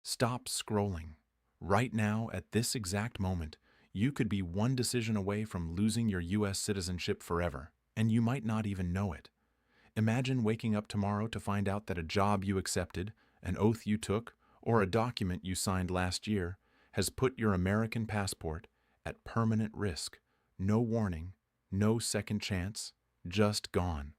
Stop scrolling. Right now, at this exact moment, you could be one decision away from losing your U.S. citizenship forever, and you might not even know it. Imagine waking up tomorrow to find out that a job you accepted, an oath you took, or a document you signed last year has put your American passport at permanent risk. No warning, no second chance, just gone.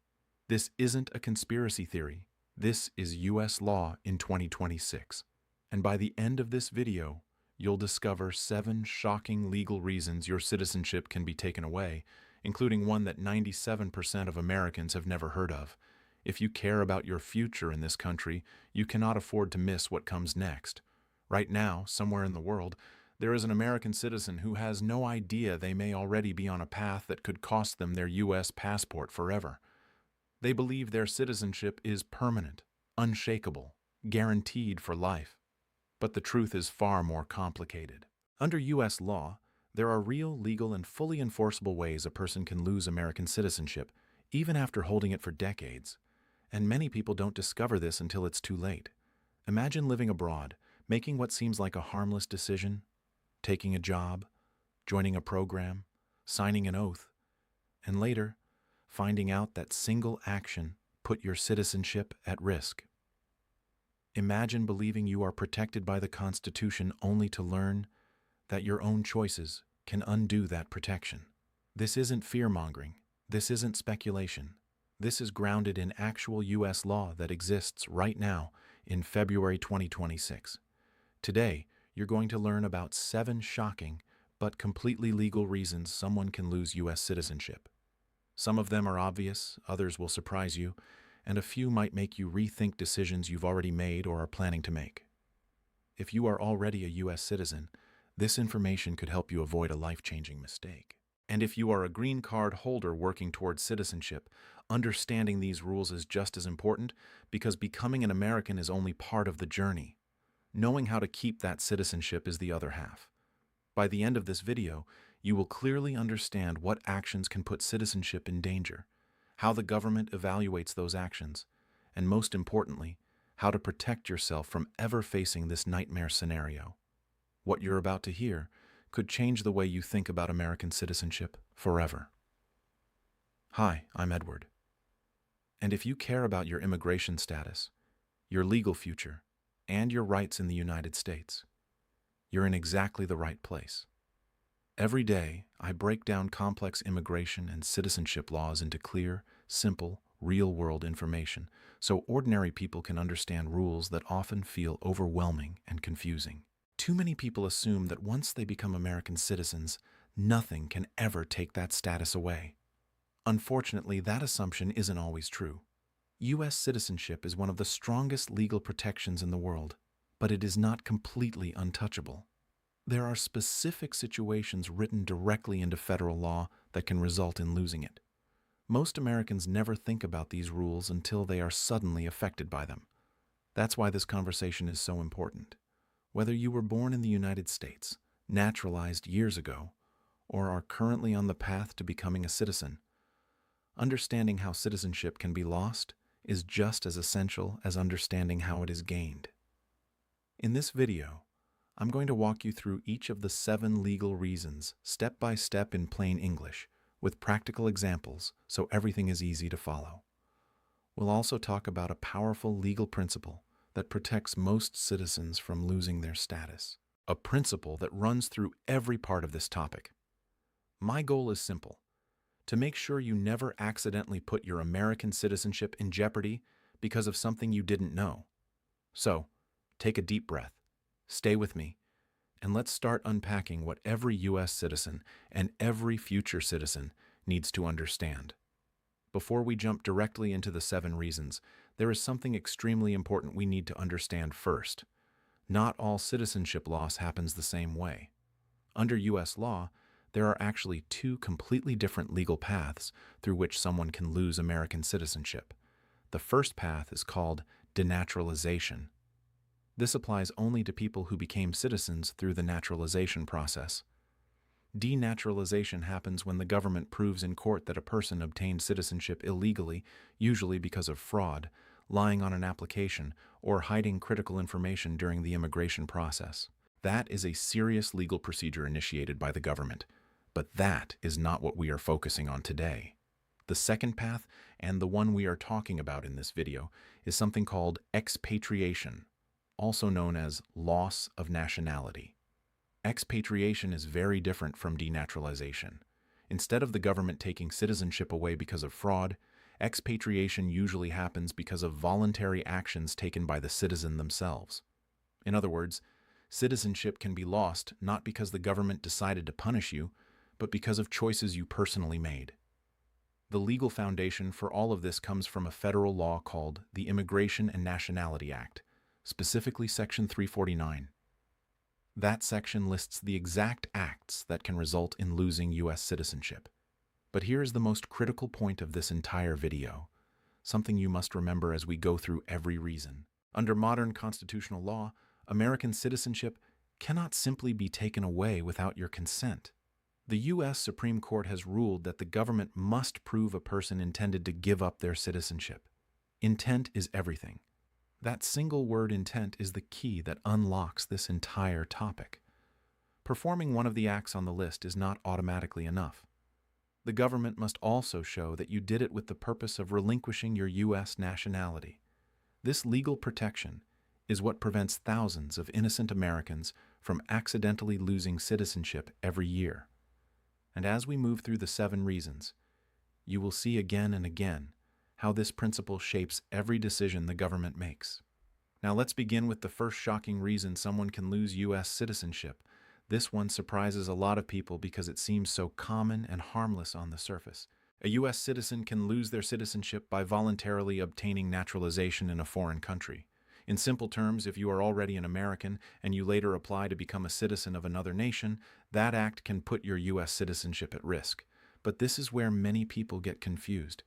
This isn't a conspiracy theory. This is U.S. law in 2026. And by the end of this video, you'll discover 7 shocking legal reasons your citizenship can be taken away, including one that 97% of Americans have never heard of. If you care about your future in this country, you cannot afford to miss what comes next. Right now, somewhere in the world, there is an American citizen who has no idea they may already be on a path that could cost them their U.S. passport forever. They believe their citizenship is permanent, unshakable, guaranteed for life. But the truth is far more complicated. Under U.S. law, there are real, legal, and fully enforceable ways a person can lose American citizenship, even after holding it for decades. And many people don't discover this until it's too late. Imagine living abroad, making what seems like a harmless decision, taking a job, joining a program, signing an oath, and later finding out that single action put your citizenship at risk. Imagine believing you are protected by the Constitution only to learn that your own choices can undo that protection. This isn't fear-mongering. This isn't speculation. This is grounded in actual U.S. law that exists right now in February 2026. Today, you're going to learn about 7 shocking but completely legal reasons someone can lose U.S. citizenship. Some of them are obvious, others will surprise you, and a few might make you rethink decisions you've already made or are planning to make. If you are already a U.S. citizen, this information could help you avoid a life-changing mistake. And if you are a green card holder working towards citizenship, understanding these rules is just as important because becoming an American is only part of the journey. Knowing how to keep that citizenship is the other half. By the end of this video, you will clearly understand what actions can put citizenship in danger, how the government evaluates those actions, and most importantly, how to protect yourself from ever facing this nightmare scenario. What you're about to hear could change the way you think about American citizenship forever. Hi, I'm Edward. And if you care about your immigration status, your legal future, and your rights in the United States, you're in exactly the right place. Every day, I break down complex immigration and citizenship laws into clear, simple, real-world information so ordinary people can understand rules that often feel overwhelming and confusing. Too many people assume that once they become American citizens, nothing can ever take that status away. Unfortunately, that assumption isn't always true. U.S. citizenship is one of the strongest legal protections in the world, but it is not completely untouchable. There are specific situations written directly into federal law that can result in losing it. Most Americans never think about these rules until they are suddenly affected by them. That's why this conversation is so important. Whether you were born in the United States, naturalized years ago, or are currently on the path to becoming a citizen, understanding how citizenship can be lost is just as essential as understanding how it is gained. In this video, I'm going to walk you through each of the 7 legal reasons, step by step in plain English, with practical examples so everything is easy to follow. We'll also talk about a powerful legal principle that protects most citizens from losing their status. A principle that runs through every part of this topic. My goal is simple: to make sure you never accidentally put your American citizenship in jeopardy because of something you didn't know. So, take a deep breath, stay with me, and let's start unpacking what every U.S. citizen and every future citizen needs to understand. Before we jump directly into the 7 reasons, there is something extremely important we need to understand first. Not all citizenship loss happens the same way. Under U.S. law, there are actually 2 completely different legal paths through which someone can lose American citizenship. The first path is called denaturalization. This applies only to people who became citizens through the naturalization process. Denaturalization happens when the government proves in court that a person obtained citizenship illegally, usually because of fraud, lying on an application, or hiding critical information during the immigration process. That is a serious legal procedure initiated by the government. But that is not what we are focusing on today. The second path, and the one we are talking about in this video, is something called expatriation, also known as loss of nationality. Expatriation is very different from denaturalization. Instead of the government taking citizenship away because of fraud, expatriation usually happens because of voluntary actions taken by the citizen themselves. In other words, citizenship can be lost not because the government decided to punish you, but because of choices you personally made. The legal foundation for all of this comes from a federal law called the Immigration and Nationality Act, specifically Section 349. That section lists the exact acts that can result in losing U.S. citizenship. But here is the most critical point of this entire video, something you must remember as we go through every reason. Under modern constitutional law, American citizenship cannot simply be taken away without your consent. The U.S. Supreme Court has ruled that the government must prove a person intended to give up their citizenship. Intent is everything. That single word intent is the key that unlocks this entire topic. Performing one of the acts on the list is not automatically enough. The government must also show that you did it with the purpose of relinquishing your U.S. nationality. This legal protection is what prevents thousands of innocent Americans from accidentally losing citizenship every year. And as we move through the 7 reasons, you will see again and again how this principle shapes every decision the government makes. Now let's begin with the first shocking reason someone can lose U.S. citizenship. This one surprises a lot of people because it seems so common and harmless on the surface. A U.S. citizen can lose their citizenship by voluntarily obtaining naturalization in a foreign country. In simple terms, if you are already an American and you later apply to become a citizen of another nation, that act can put your U.S. citizenship at risk. But this is where many people get confused.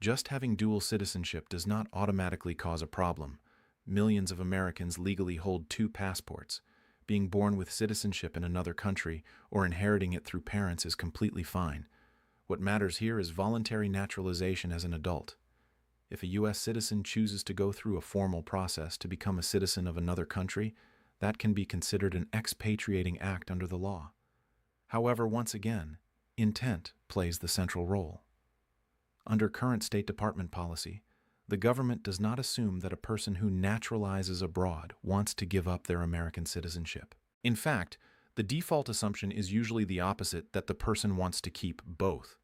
Just having dual citizenship does not automatically cause a problem. Millions of Americans legally hold 2 passports. Being born with citizenship in another country or inheriting it through parents is completely fine. What matters here is voluntary naturalization as an adult. If a U.S. citizen chooses to go through a formal process to become a citizen of another country, that can be considered an expatriating act under the law. However, once again, intent plays the central role. Under current State Department policy, the government does not assume that a person who naturalizes abroad wants to give up their American citizenship. In fact, the default assumption is usually the opposite, that the person wants to keep both.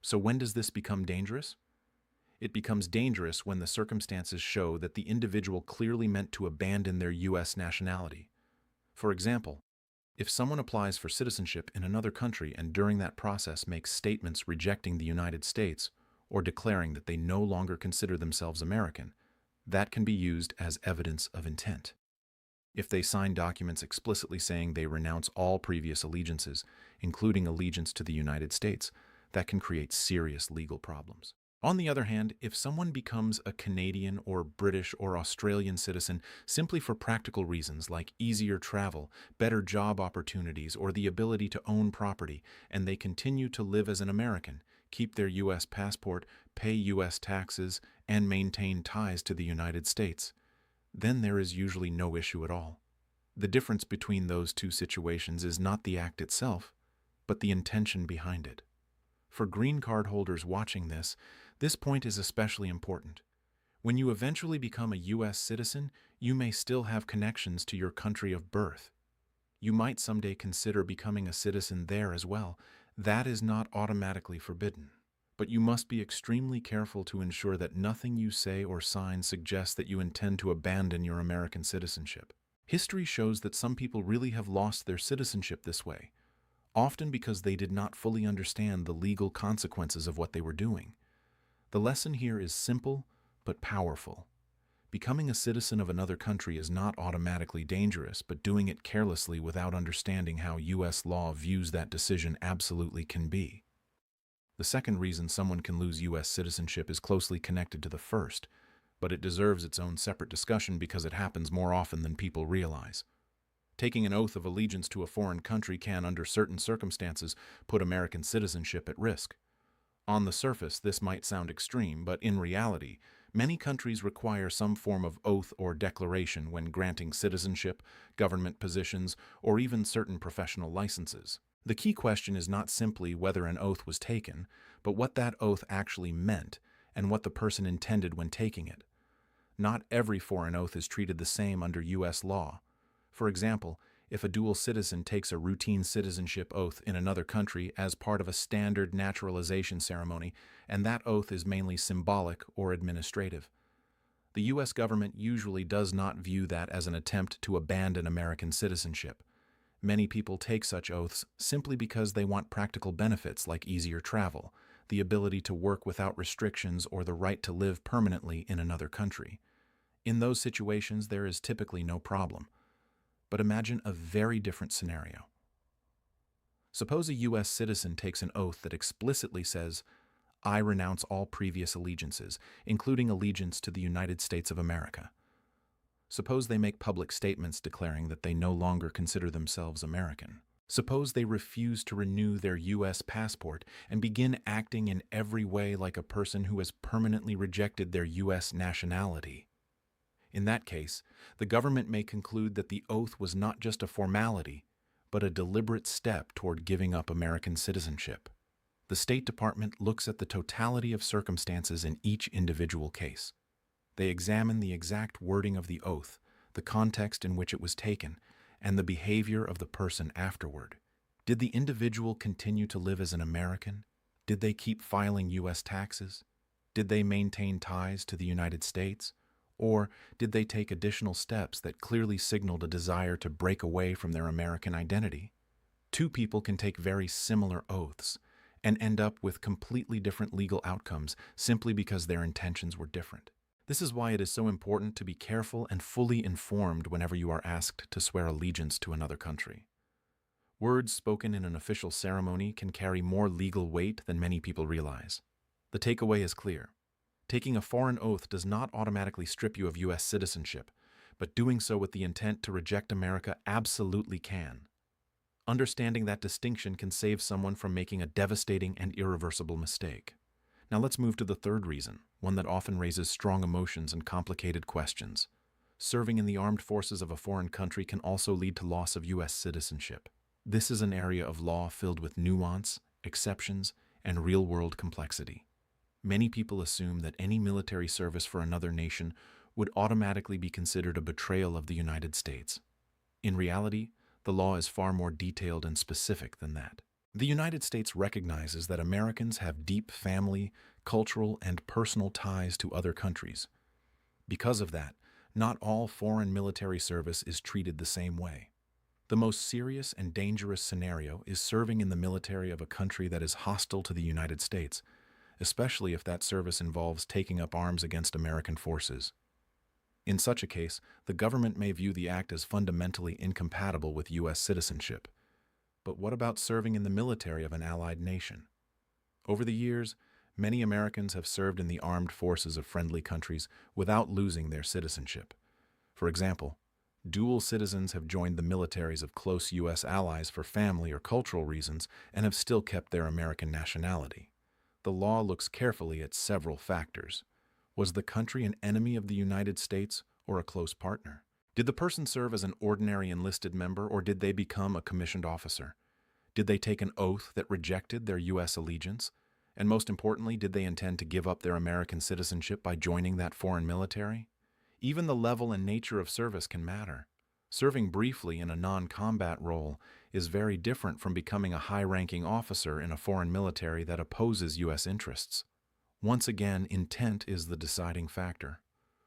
So when does this become dangerous? It becomes dangerous when the circumstances show that the individual clearly meant to abandon their U.S. nationality. For example, if someone applies for citizenship in another country and during that process makes statements rejecting the United States or declaring that they no longer consider themselves American, that can be used as evidence of intent. If they sign documents explicitly saying they renounce all previous allegiances, including allegiance to the United States, that can create serious legal problems. On the other hand, if someone becomes a Canadian or British or Australian citizen simply for practical reasons like easier travel, better job opportunities, or the ability to own property, and they continue to live as an American, keep their U.S. passport, pay U.S. taxes, and maintain ties to the United States, then there is usually no issue at all. The difference between those 2 situations is not the act itself, but the intention behind it. For green card holders watching this point is especially important. When you eventually become a U.S. citizen, you may still have connections to your country of birth. You might someday consider becoming a citizen there as well. That is not automatically forbidden. But you must be extremely careful to ensure that nothing you say or sign suggests that you intend to abandon your American citizenship. History shows that some people really have lost their citizenship this way, often because they did not fully understand the legal consequences of what they were doing. The lesson here is simple but powerful. Becoming a citizen of another country is not automatically dangerous, but doing it carelessly without understanding how U.S. law views that decision absolutely can be. The second reason someone can lose U.S. citizenship is closely connected to the first, but it deserves its own separate discussion because it happens more often than people realize. Taking an oath of allegiance to a foreign country can, under certain circumstances, put American citizenship at risk. On the surface, this might sound extreme, but in reality, Many countries require some form of oath or declaration when granting citizenship, government positions, or even certain professional licenses. The key question is not simply whether an oath was taken, but what that oath actually meant and what the person intended when taking it. Not every foreign oath is treated the same under U.S. law. For example, if a dual citizen takes a routine citizenship oath in another country as part of a standard naturalization ceremony, and that oath is mainly symbolic or administrative, the U.S. government usually does not view that as an attempt to abandon American citizenship. Many people take such oaths simply because they want practical benefits like easier travel, the ability to work without restrictions, or the right to live permanently in another country. In those situations, there is typically no problem. But imagine a very different scenario. Suppose a U.S. citizen takes an oath that explicitly says, "I renounce all previous allegiances, including allegiance to the United States of America." Suppose they make public statements declaring that they no longer consider themselves American. Suppose they refuse to renew their U.S. passport and begin acting in every way like a person who has permanently rejected their U.S. nationality. In that case, the government may conclude that the oath was not just a formality, but a deliberate step toward giving up American citizenship. The State Department looks at the totality of circumstances in each individual case. They examine the exact wording of the oath, the context in which it was taken, and the behavior of the person afterward. Did the individual continue to live as an American? Did they keep filing U.S. taxes? Did they maintain ties to the United States? Or did they take additional steps that clearly signaled a desire to break away from their American identity? Two people can take very similar oaths and end up with completely different legal outcomes simply because their intentions were different. This is why it is so important to be careful and fully informed whenever you are asked to swear allegiance to another country. Words spoken in an official ceremony can carry more legal weight than many people realize. The takeaway is clear. Taking a foreign oath does not automatically strip you of U.S. citizenship, but doing so with the intent to reject America absolutely can. Understanding that distinction can save someone from making a devastating and irreversible mistake. Now let's move to the third reason, one that often raises strong emotions and complicated questions. Serving in the armed forces of a foreign country can also lead to loss of U.S. citizenship. This is an area of law filled with nuance, exceptions, and real-world complexity. Many people assume that any military service for another nation would automatically be considered a betrayal of the United States. In reality, the law is far more detailed and specific than that. The United States recognizes that Americans have deep family, cultural, and personal ties to other countries. Because of that, not all foreign military service is treated the same way. The most serious and dangerous scenario is serving in the military of a country that is hostile to the United States, especially if that service involves taking up arms against American forces. In such a case, the government may view the act as fundamentally incompatible with U.S. citizenship. But what about serving in the military of an allied nation? Over the years, many Americans have served in the armed forces of friendly countries without losing their citizenship. For example, dual citizens have joined the militaries of close U.S. allies for family or cultural reasons and have still kept their American nationality. The law looks carefully at several factors. Was the country an enemy of the United States or a close partner? Did the person serve as an ordinary enlisted member, or did they become a commissioned officer? Did they take an oath that rejected their U.S. allegiance? And most importantly, did they intend to give up their American citizenship by joining that foreign military? Even the level and nature of service can matter. Serving briefly in a non-combat role is very different from becoming a high-ranking officer in a foreign military that opposes U.S. interests. Once again, intent is the deciding factor.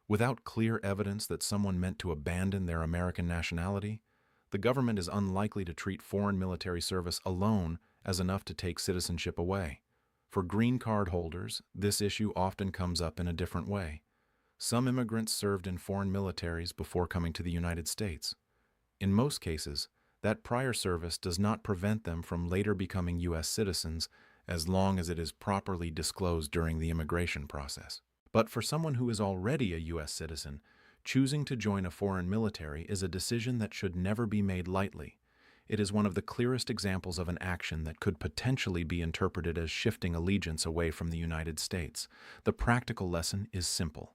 Without clear evidence that someone meant to abandon their American nationality, the government is unlikely to treat foreign military service alone as enough to take citizenship away. For green card holders, this issue often comes up in a different way. Some immigrants served in foreign militaries before coming to the United States. In most cases, that prior service does not prevent them from later becoming U.S. citizens as long as it is properly disclosed during the immigration process. But for someone who is already a U.S. citizen, choosing to join a foreign military is a decision that should never be made lightly. It is one of the clearest examples of an action that could potentially be interpreted as shifting allegiance away from the United States. The practical lesson is simple.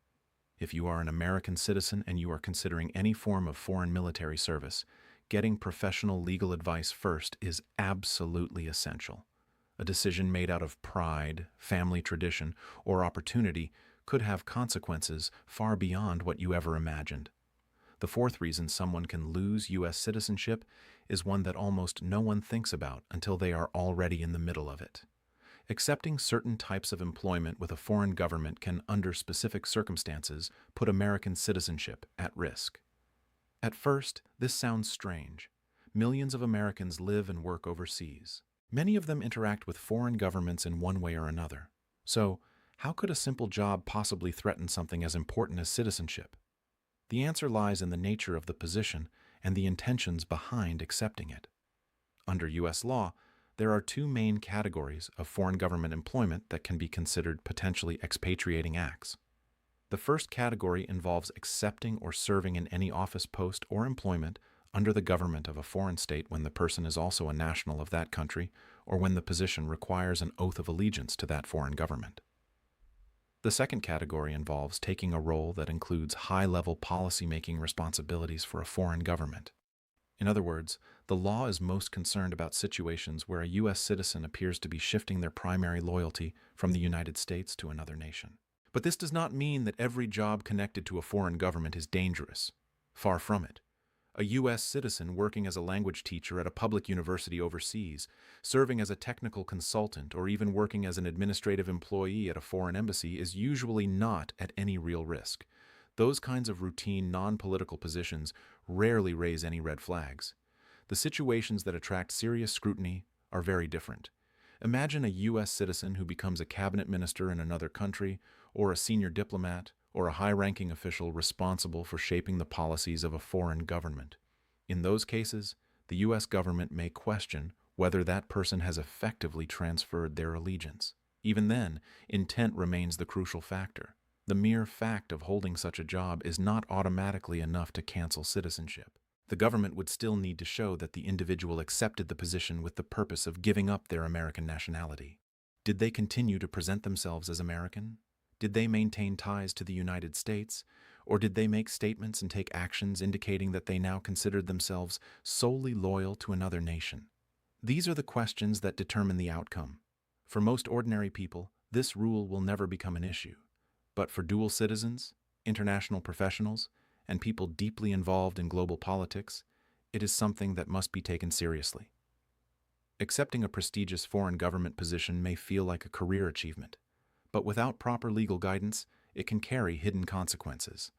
If you are an American citizen and you are considering any form of foreign military service, getting professional legal advice first is absolutely essential. A decision made out of pride, family tradition, or opportunity could have consequences far beyond what you ever imagined. The fourth reason someone can lose U.S. citizenship is one that almost no one thinks about until they are already in the middle of it. Accepting certain types of employment with a foreign government can, under specific circumstances, put American citizenship at risk. At first, this sounds strange. Millions of Americans live and work overseas. Many of them interact with foreign governments in one way or another. So, how could a simple job possibly threaten something as important as citizenship? The answer lies in the nature of the position and the intentions behind accepting it. Under U.S. law, there are two main categories of foreign government employment that can be considered potentially expatriating acts. The first category involves accepting or serving in any office post or employment under the government of a foreign state when the person is also a national of that country or when the position requires an oath of allegiance to that foreign government. The second category involves taking a role that includes high-level policy-making responsibilities for a foreign government. In other words, the law is most concerned about situations where a U.S. citizen appears to be shifting their primary loyalty from the United States to another nation. But this does not mean that every job connected to a foreign government is dangerous. Far from it. A U.S. citizen working as a language teacher at a public university overseas, serving as a technical consultant, or even working as an administrative employee at a foreign embassy is usually not at any real risk. Those kinds of routine, non-political positions rarely raise any red flags. The situations that attract serious scrutiny are very different. Imagine a U.S. citizen who becomes a cabinet minister in another country, or a senior diplomat, or a high-ranking official responsible for shaping the policies of a foreign government. In those cases, the U.S. government may question whether that person has effectively transferred their allegiance. Even then, intent remains the crucial factor. The mere fact of holding such a job is not automatically enough to cancel citizenship. The government would still need to show that the individual accepted the position with the purpose of giving up their American nationality. Did they continue to present themselves as American? Did they maintain ties to the United States? Or did they make statements and take actions indicating that they now considered themselves solely loyal to another nation? These are the questions that determine the outcome. For most ordinary people, this rule will never become an issue. But for dual citizens, international professionals, and people deeply involved in global politics, it is something that must be taken seriously. Accepting a prestigious foreign government position may feel like a career achievement, but without proper legal guidance, it can carry hidden consequences.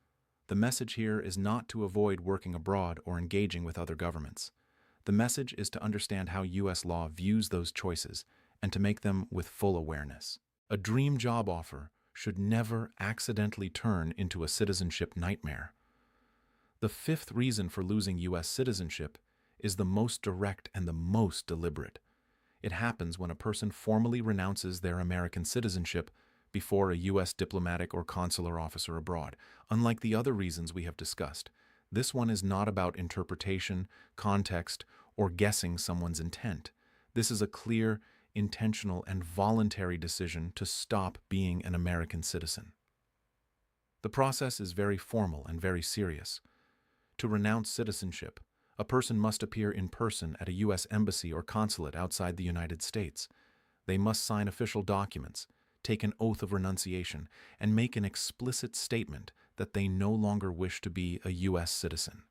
The message here is not to avoid working abroad or engaging with other governments. The message is to understand how U.S. law views those choices and to make them with full awareness. A dream job offer should never accidentally turn into a citizenship nightmare. The fifth reason for losing U.S. citizenship is the most direct and the most deliberate. It happens when a person formally renounces their American citizenship before a U.S. diplomatic or consular officer abroad. Unlike the other reasons we have discussed, this one is not about interpretation, context, or guessing someone's intent. This is a clear, intentional, and voluntary decision to stop being an American citizen. The process is very formal and very serious. To renounce citizenship, a person must appear in person at a U.S. embassy or consulate outside the United States. They must sign official documents, take an oath of renunciation, and make an explicit statement that they no longer wish to be a U.S. citizen.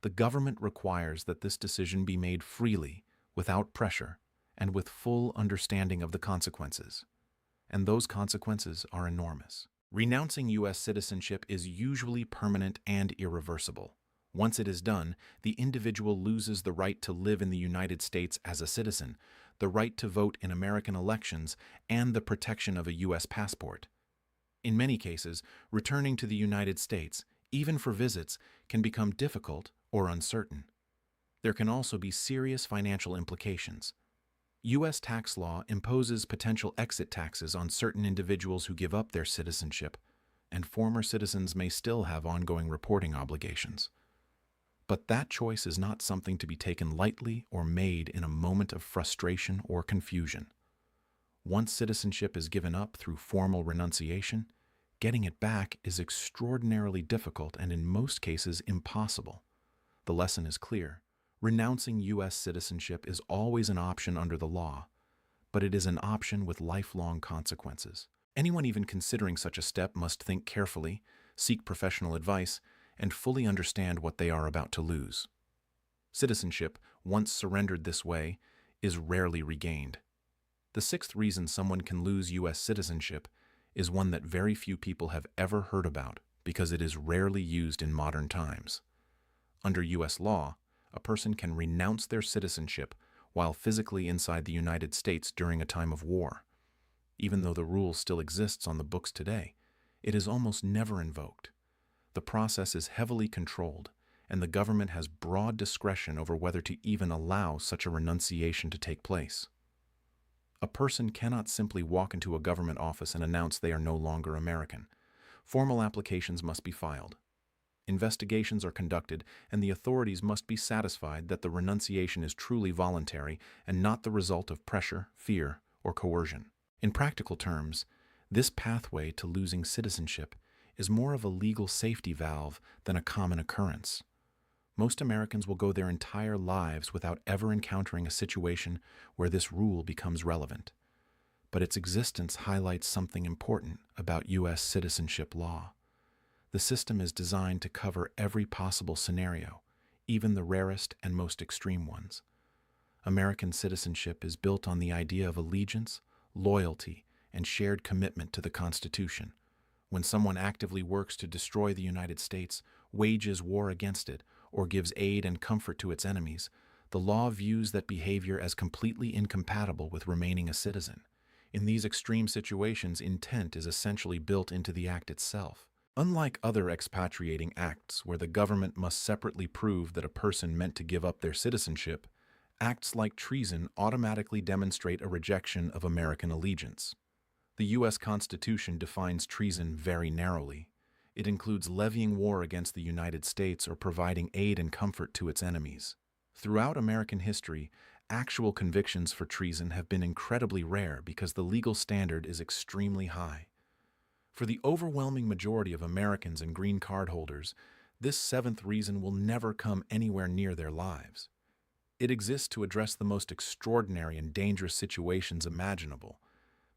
The government requires that this decision be made freely, without pressure, and with full understanding of the consequences. And those consequences are enormous. Renouncing U.S. citizenship is usually permanent and irreversible. Once it is done, the individual loses the right to live in the United States as a citizen, the right to vote in American elections, and the protection of a U.S. passport. In many cases, returning to the United States, even for visits, can become difficult or uncertain. There can also be serious financial implications. U.S. tax law imposes potential exit taxes on certain individuals who give up their citizenship, and former citizens may still have ongoing reporting obligations. But that choice is not something to be taken lightly or made in a moment of frustration or confusion. Once citizenship is given up through formal renunciation, getting it back is extraordinarily difficult and in most cases impossible. The lesson is clear. Renouncing U.S. citizenship is always an option under the law, but it is an option with lifelong consequences. Anyone even considering such a step must think carefully, seek professional advice, and fully understand what they are about to lose. Citizenship, once surrendered this way, is rarely regained. The sixth reason someone can lose U.S. citizenship is one that very few people have ever heard about because it is rarely used in modern times. Under U.S. law, a person can renounce their citizenship while physically inside the United States during a time of war. Even though the rule still exists on the books today, it is almost never invoked. The process is heavily controlled, and the government has broad discretion over whether to even allow such a renunciation to take place. A person cannot simply walk into a government office and announce they are no longer American. Formal applications must be filed. Investigations are conducted, and the authorities must be satisfied that the renunciation is truly voluntary and not the result of pressure, fear, or coercion. In practical terms, this pathway to losing citizenship is more of a legal safety valve than a common occurrence. Most Americans will go their entire lives without ever encountering a situation where this rule becomes relevant. But its existence highlights something important about U.S. citizenship law. The system is designed to cover every possible scenario, even the rarest and most extreme ones. American citizenship is built on the idea of allegiance, loyalty, and shared commitment to the Constitution. When someone actively works to destroy the United States, wages war against it, or gives aid and comfort to its enemies, the law views that behavior as completely incompatible with remaining a citizen. In these extreme situations, intent is essentially built into the act itself. Unlike other expatriating acts where the government must separately prove that a person meant to give up their citizenship, acts like treason automatically demonstrate a rejection of American allegiance. The U.S. Constitution defines treason very narrowly. It includes levying war against the United States or providing aid and comfort to its enemies. Throughout American history, actual convictions for treason have been incredibly rare because the legal standard is extremely high. For the overwhelming majority of Americans and green card holders, this seventh reason will never come anywhere near their lives. It exists to address the most extraordinary and dangerous situations imaginable,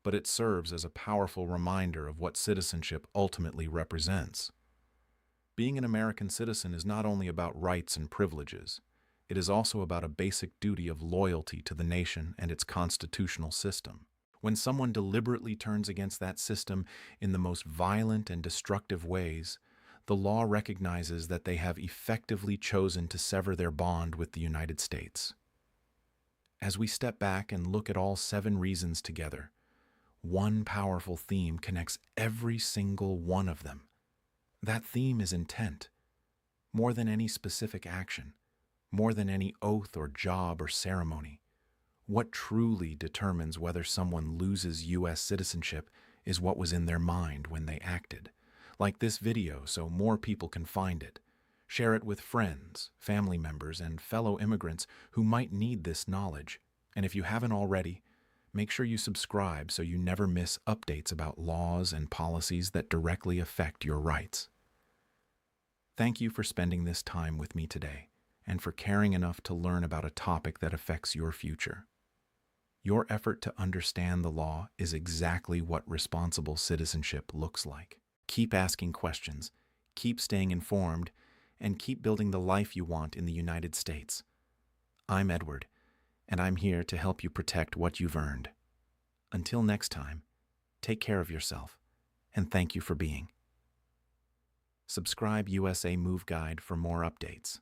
but it serves as a powerful reminder of what citizenship ultimately represents. Being an American citizen is not only about rights and privileges, it is also about a basic duty of loyalty to the nation and its constitutional system. When someone deliberately turns against that system in the most violent and destructive ways, the law recognizes that they have effectively chosen to sever their bond with the United States. As we step back and look at all 7 reasons together, one powerful theme connects every single one of them. That theme is intent. More than any specific action, more than any oath or job or ceremony, what truly determines whether someone loses U.S. citizenship is what was in their mind when they acted. Like this video so more people can find it. Share it with friends, family members, and fellow immigrants who might need this knowledge. And if you haven't already, make sure you subscribe so you never miss updates about laws and policies that directly affect your rights. Thank you for spending this time with me today and for caring enough to learn about a topic that affects your future. Your effort to understand the law is exactly what responsible citizenship looks like. Keep asking questions, keep staying informed, and keep building the life you want in the United States. I'm Edward, and I'm here to help you protect what you've earned. Until next time, take care of yourself, and thank you for being. Subscribe USA Move Guide for more updates.